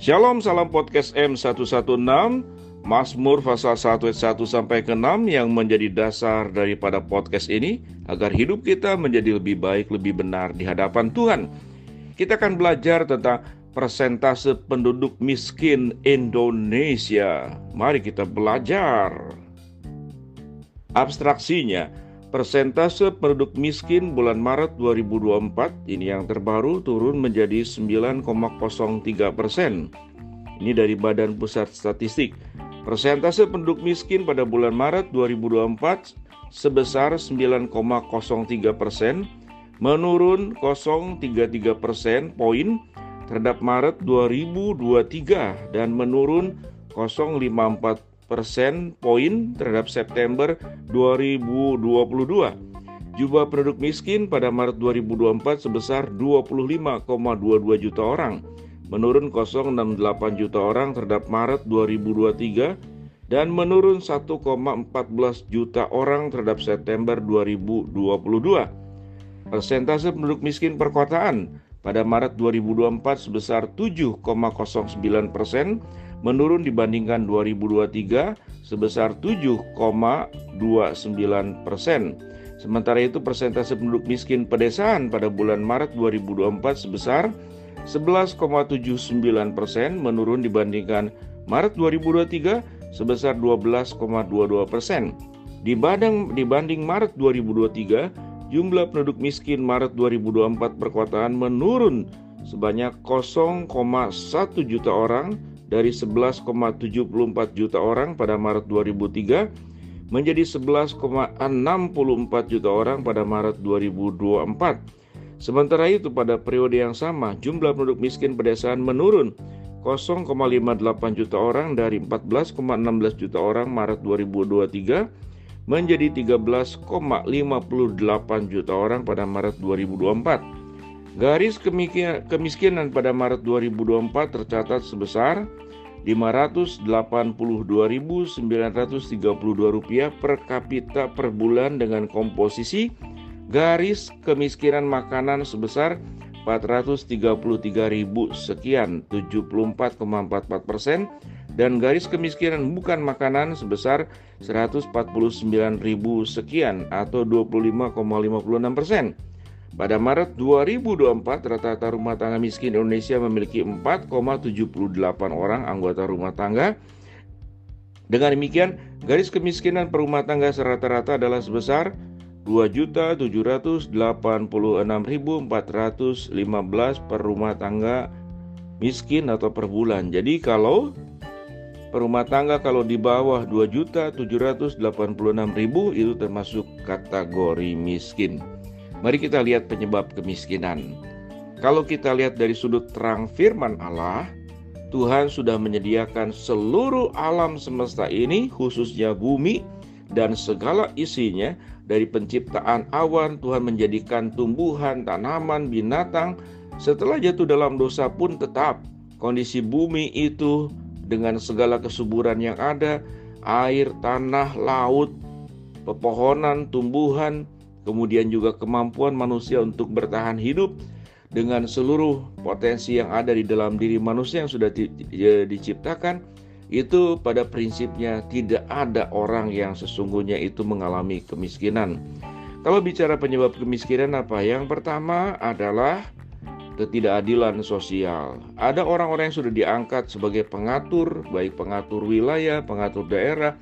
Shalom, salam podcast M116, Mazmur pasal 1 ayat 1 sampai ke 6 yang menjadi dasar daripada podcast ini agar hidup kita menjadi lebih baik, lebih benar di hadapan Tuhan. Kita akan belajar tentang persentase penduduk miskin Indonesia. Mari kita belajar. Abstraksinya, persentase penduduk miskin bulan Maret 2024 ini yang terbaru turun menjadi 9,03%. Ini dari Badan Pusat Statistik. Persentase penduduk miskin pada bulan Maret 2024 sebesar 9,03%, menurun 0,33% poin terhadap Maret 2023 dan menurun 0,54% poin terhadap September 2022. Jumlah penduduk miskin pada Maret 2024 sebesar 25,22 juta orang, menurun 0,68 juta orang terhadap Maret 2023 dan menurun 1,14 juta orang terhadap September 2022. Persentase penduduk miskin perkotaan pada Maret 2024 sebesar 7,09%, menurun dibandingkan 2023 sebesar 7,29%. Sementara itu persentase penduduk miskin pedesaan pada bulan Maret 2024 sebesar 11,79%, menurun dibandingkan Maret 2023 sebesar 12,22%. Dibanding Maret 2023, jumlah penduduk miskin Maret 2024 perkotaan menurun sebanyak 0,1 juta orang dari 11,74 juta orang pada Maret 2003 menjadi 11,64 juta orang pada Maret 2024. Sementara itu pada periode yang sama, jumlah penduduk miskin pedesaan menurun 0,58 juta orang dari 14,16 juta orang Maret 2023 menjadi 13,58 juta orang pada Maret 2024. Garis kemiskinan pada Maret 2024 tercatat sebesar Rp582.932 per kapita per bulan dengan komposisi garis kemiskinan makanan sebesar 433.000 sekian 74,44% dan garis kemiskinan bukan makanan sebesar 149.000 sekian atau 25,56%. Pada Maret 2024, rata-rata rumah tangga miskin Indonesia memiliki 4,78 orang anggota rumah tangga. Dengan demikian, garis kemiskinan per rumah tangga serata-rata adalah sebesar 2.786.415 per rumah tangga miskin atau per bulan. Jadi kalau per rumah tangga kalau di bawah 2.786.000 itu termasuk kategori miskin. Mari kita lihat penyebab kemiskinan. Kalau kita lihat dari sudut terang firman Allah, Tuhan sudah menyediakan seluruh alam semesta ini, khususnya bumi dan segala isinya. Dari penciptaan awan, Tuhan menjadikan tumbuhan, tanaman, binatang. Setelah jatuh dalam dosa pun tetap kondisi bumi itu dengan segala kesuburan yang ada, air, tanah, laut, pepohonan, tumbuhan, kemudian juga kemampuan manusia untuk bertahan hidup dengan seluruh potensi yang ada di dalam diri manusia yang sudah diciptakan, itu pada prinsipnya tidak ada orang yang sesungguhnya itu mengalami kemiskinan. Kalau bicara penyebab kemiskinan apa? Yang pertama adalah ketidakadilan sosial. Ada orang-orang yang sudah diangkat sebagai pengatur, baik pengatur wilayah, pengatur daerah,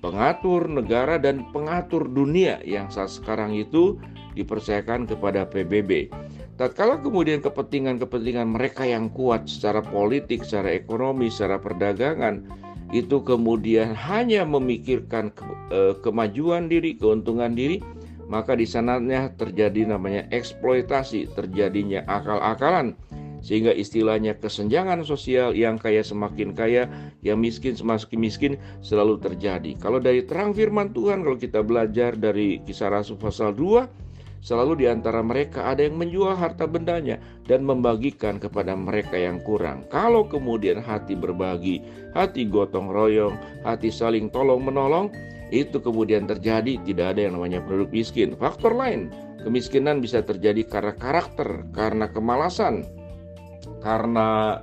pengatur negara dan pengatur dunia yang saat sekarang itu dipercayakan kepada PBB. Tatkala kemudian kepentingan mereka yang kuat secara politik, secara ekonomi, secara perdagangan itu kemudian hanya memikirkan kemajuan diri, keuntungan diri, maka di sananya terjadi namanya eksploitasi, terjadinya akal-akalan. Sehingga istilahnya kesenjangan sosial, yang kaya semakin kaya, yang miskin semakin miskin selalu terjadi. Kalau dari terang firman Tuhan, kalau kita belajar dari Kisah Rasul pasal 2, selalu di antara mereka ada yang menjual harta bendanya dan membagikan kepada mereka yang kurang. Kalau kemudian hati berbagi, hati gotong royong, hati saling tolong menolong, itu kemudian terjadi, tidak ada yang namanya penduduk miskin. Faktor lain, kemiskinan bisa terjadi karena karakter, karena kemalasan, karena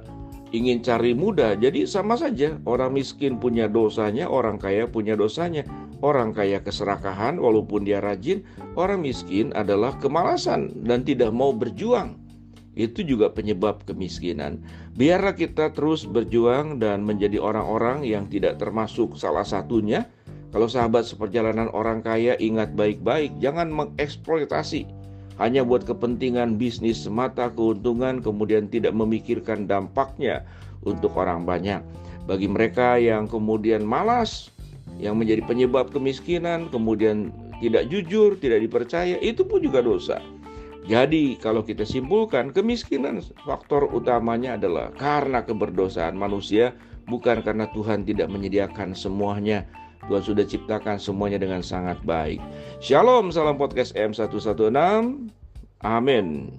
ingin cari mudah. Jadi sama saja, orang miskin punya dosanya, orang kaya punya dosanya. Orang kaya keserakahan walaupun dia rajin, orang miskin adalah kemalasan dan tidak mau berjuang. Itu juga penyebab kemiskinan. Biarlah kita terus berjuang dan menjadi orang-orang yang tidak termasuk salah satunya. Kalau sahabat seperjalanan orang kaya, ingat baik-baik, jangan mengeksploitasi hanya buat kepentingan bisnis semata, keuntungan, kemudian tidak memikirkan dampaknya untuk orang banyak. Bagi mereka yang kemudian malas, yang menjadi penyebab kemiskinan, kemudian tidak jujur, tidak dipercaya, itu pun juga dosa. Jadi kalau kita simpulkan, kemiskinan faktor utamanya adalah karena keberdosaan manusia, bukan karena Tuhan tidak menyediakan semuanya. Tuhan sudah ciptakan semuanya dengan sangat baik. Shalom, salam podcast M116. Amin.